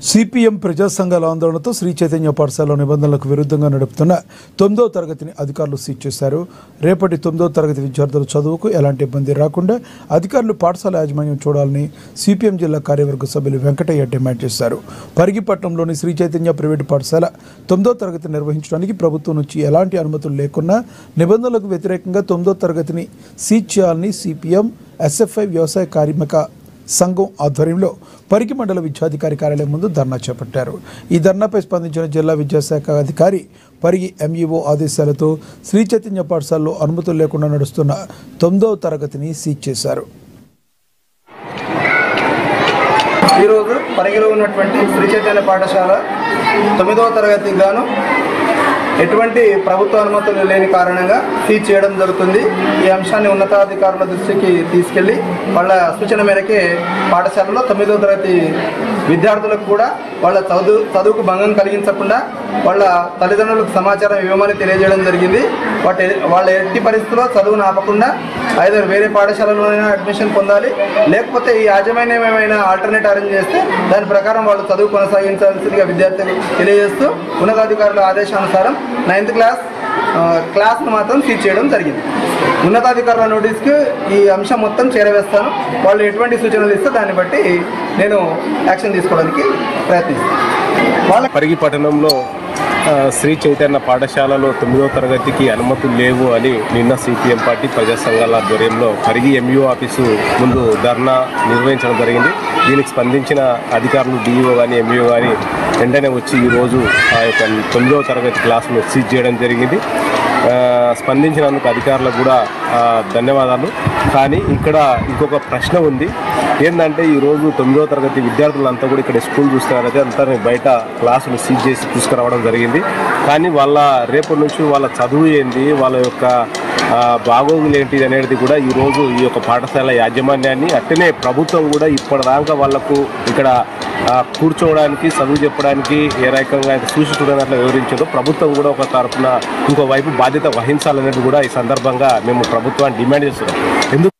CPM ప్రజా సంఘాల ఆందోళనతో శ్రీ చైతన్య పాఠశాల నిబంధనలకు విరుద్ధంగా నడుపుతున్న 9వ తరగతిని అధికారులు సీజ్ చేశారు. రేపటి 9వ తరగతి విద్యార్థుల చదువుకు ఎలాంటి ఇబ్బంది రాకుండా అధికారులు పాఠశాల యాజమాన్యం చూడాలని సిపిఎం జిల్లా కార్యవర్గ సభ్యులు వెంకటయ్య డిమాండ్ చేశారు. పరిగిపట్నంలోని శ్రీ చైతన్య ప్రైవేటు పాఠశాల 9వ తరగతి నిర్వహించడానికి ప్రభుత్వం నుంచి ఎలాంటి అనుమతులు లేకున్నా నిబంధనలకు వ్యతిరేకంగా 9వ తరగతిని సీజ్ చేయాలని సిపిఎం ఎస్ఎఫ్ఐ వ్యవసాయ కార్మిక సంఘం ఆధ్వర్యంలో పరిగి మండల విద్యాధికారి కార్యాలయం ముందు ధర్నా చేపట్టారు. ఈ ధర్నాపై స్పందించిన జిల్లా విద్యాశాఖ అధికారి పరిగి ఎంఈఓ ఆదేశాలతో శ్రీ చైతన్య పాఠశాలలో అనుమతులు లేకుండా నడుస్తున్న 9వ తరగతిని సీజ్ చేశారు. ఈరోజు పరిగిలో ఉన్నటువంటి శ్రీ చైతన్య పాఠశాల 9వ తరగతికి గాను ఎటువంటి ప్రభుత్వ అనుమతులు లేని కారణంగా సీజ్ చేయడం జరుగుతుంది. ఈ అంశాన్ని ఉన్నతాధికారుల దృష్టికి తీసుకెళ్లి వాళ్ళ సూచన మేరకే పాఠశాలలో 9వ తరగతి విద్యార్థులకు కూడా వాళ్ళ చదువుకు భంగం కలిగించకుండా వాళ్ళ తల్లిదండ్రులకు సమాచారం ఇవ్వమని తెలియజేయడం జరిగింది. వాళ్ళ ఎట్టి పరిస్థితుల్లో చదువును ఆపకుండా ఐదర్ వేరే పాఠశాలలోనైనా అడ్మిషన్ పొందాలి, లేకపోతే ఈ యాజమాన్యం ఏమైనా ఆల్టర్నేట్ అరేంజ్ చేస్తే దాని ప్రకారం వాళ్ళు చదువు కొనసాగించాల్సిందిగా విద్యార్థులు తెలియజేస్తూ ఉన్నతాధికారుల ఆదేశానుసారం 9th క్లాస్ను మాత్రం సీజ్ చేయడం జరిగింది. ఉన్నతాధికారుల నోటీస్కి ఈ అంశం మొత్తం చేరవేస్తాను. వాళ్ళు ఎటువంటి సూచనలు ఇస్తే దాన్ని బట్టి నేను యాక్షన్ తీసుకోవడానికి ప్రయత్నిస్తాను. పరిగి పట్టణంలో శ్రీ చైతన్య పాఠశాలలో 9వ తరగతికి అనుమతులు లేవు అని నిన్న సిపిఎం పార్టీ ప్రజా సంఘాల ఆధ్వర్యంలో పరిగి ఎంఈఓ ఆఫీసు ముందు ధర్నా నిర్వహించడం జరిగింది. దీనికి స్పందించిన అధికారులు డిఈఓ కానీ ఎంఈఓ కానీ వెంటనే వచ్చి ఈరోజు ఆ యొక్క 9వ తరగతి క్లాసును సీజ్ చేయడం జరిగింది. స్పందించినందుకు అధికారులకు కూడా ధన్యవాదాలు. కానీ ఇక్కడ ఇంకొక ప్రశ్న ఉంది. ఏంటంటే ఈరోజు 9వ తరగతి విద్యార్థులంతా కూడా ఇక్కడ స్కూల్ చూస్తున్నారైతే అంతా బయట క్లాసులు సీజ్ చేసి తీసుకురావడం జరిగింది. కానీ వాళ్ళ రేపటి నుంచి వాళ్ళ చదువు ఏంది, వాళ్ళ యొక్క బాగోగులు ఏంటి అనేది కూడా ఈరోజు ఈ యొక్క పాఠశాల యాజమాన్యాన్ని అట్టనే ప్రభుత్వం కూడా ఇప్పటిదాకా వాళ్లకు ఇక్కడ కూర్చోవడానికి చదువు చెప్పడానికి ఏ రకంగా చూసి చూడనట్లు వివరించారో ప్రభుత్వం కూడా ఒక తరఫున ఇంకోవైపు బాధ్యత వహించాలనేది కూడా ఈ సందర్భంగా మేము ప్రభుత్వాన్ని డిమాండ్ చేస్తున్నాం. ఎందుకు